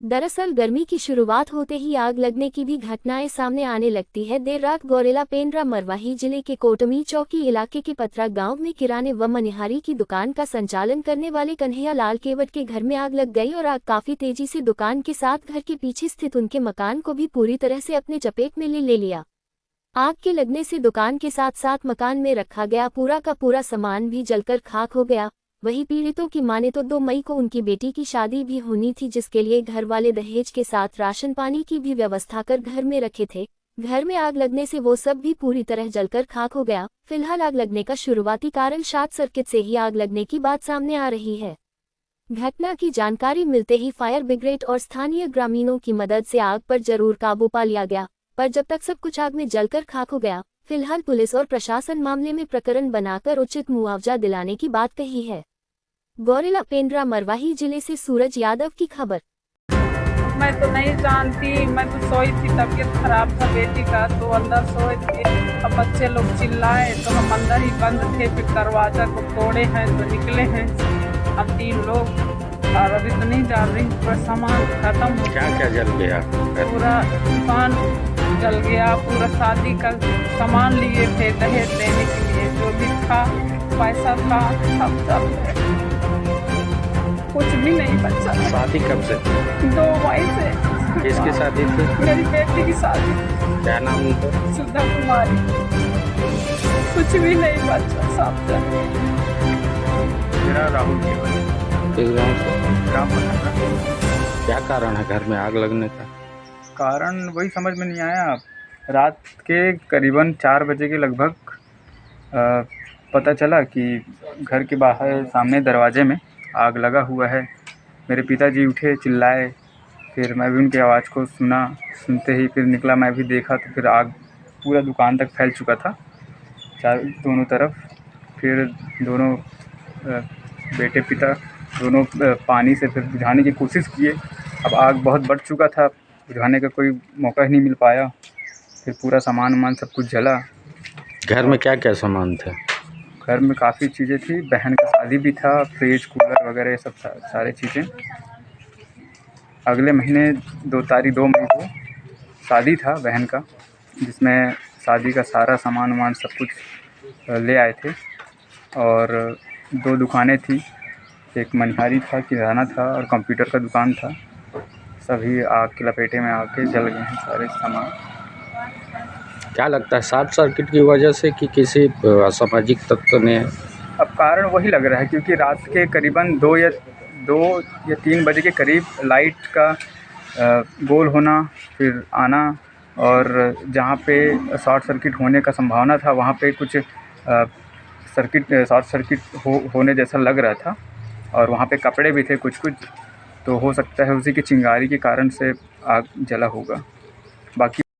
दरअसल गर्मी की शुरुआत होते ही आग लगने की भी घटनाएं सामने आने लगती है। देर रात गौरेला पेंड्रा मरवाही जिले के कोटमी चौकी इलाके के पतरा गांव में किराने व मनिहारी की दुकान का संचालन करने वाले कन्हैया लाल केवट के घर में आग लग गई और आग काफी तेजी से दुकान के साथ घर के पीछे स्थित उनके मकान को भी पूरी तरह से अपने चपेट में ले लिया। आग के लगने से दुकान के साथ साथ मकान में रखा गया पूरा का पूरा सामान भी जलकर खाक हो गया। वहीं पीड़ितों की माने तो 2 मई को उनकी बेटी की शादी भी होनी थी, जिसके लिए घर वाले दहेज के साथ राशन पानी की भी व्यवस्था कर घर में रखे थे। घर में आग लगने से वो सब भी पूरी तरह जलकर खाक हो गया। फिलहाल आग लगने का शुरुआती कारण शॉर्ट सर्किट से ही आग लगने की बात सामने आ रही है। घटना की जानकारी मिलते ही फायर ब्रिगेड और स्थानीय ग्रामीणों की मदद से आग पर जरूर काबू पा लिया गया, पर जब तक सब कुछ आग में जलकर खाक हो गया। फिलहाल पुलिस और प्रशासन मामले में प्रकरण बनाकर उचित मुआवजा दिलाने की बात कही है। गौरेला पेंड्रा मरवाही जिले से सूरज यादव की खबर। मैं तो नहीं जानती, मैं तो सोई थी, तबीयत खराब था बेटी का, तो अंदर सोए थे। अब बच्चे लोग चिल्लाए तो हम अंदर ही बंद थे, फिर दरवाजा को तोड़े हैं तो निकले हैं अब 3 लोग। और अभी तो नहीं जान रही, पूरा सामान खत्म हो क्या क्या जल गया? पूरा दुकान जल गया। पूरा शादी का सामान लिए थे दहेज देने के लिए, जो भी था पैसा था सब जल गया, कुछ भी नहीं बचा। शादी कब से? 2 मई से। किसकी शादी थी? मेरी बेटी की शादी। क्या नाम उनका? सुधा कुमारी। कुछ भी नहीं बचा, सब जल गया। मेरा राहुल केवल। किस गाँव से? ग्राम पटना। क्या कारण है घर में आग लगने का? कारण वही समझ में नहीं आया। रात के करीबन 4 बजे के लगभग पता चला कि घर के बाहर सामने दरवाजे में आग लगा हुआ है। मेरे पिताजी उठे, चिल्लाए, फिर मैं भी उनकी आवाज़ को सुना। सुनते ही फिर निकला, मैं भी देखा तो फिर आग पूरा दुकान तक फैल चुका था, दोनों तरफ। फिर दोनों बेटे पिता दोनों पानी से फिर बुझाने की कोशिश किए। अब आग बहुत बढ़ चुका था, बुझाने का कोई मौका ही नहीं मिल पाया। फिर पूरा सामान सब कुछ जला। घर में क्या क्या सामान थे? घर में काफ़ी चीज़ें थी, बहन का शादी भी था, फ्रिज कूलर वगैरह सब सारे चीज़ें। अगले महीने 2 मई को शादी था बहन का, जिसमें शादी का सारा सामान सब कुछ ले आए थे। और 2 दुकानें थी, एक मनिहारी था, किराना था और कंप्यूटर का दुकान था। सभी आग की लपेटे में आके जल गए हैं सारे सामान। क्या लगता है, शॉर्ट सर्किट की वजह से कि किसी असामाजिक तत्व ने? अब कारण वही लग रहा है, क्योंकि रात के करीबन 2 या 3 बजे के करीब लाइट का गोल होना, फिर आना, और जहाँ पे शॉर्ट सर्किट होने का संभावना था वहाँ पे कुछ शॉर्ट सर्किट होने जैसा लग रहा था। और वहाँ पे कपड़े भी थे कुछ, तो हो सकता है उसी की चिंगारी के कारण से आग जला होगा। बाकी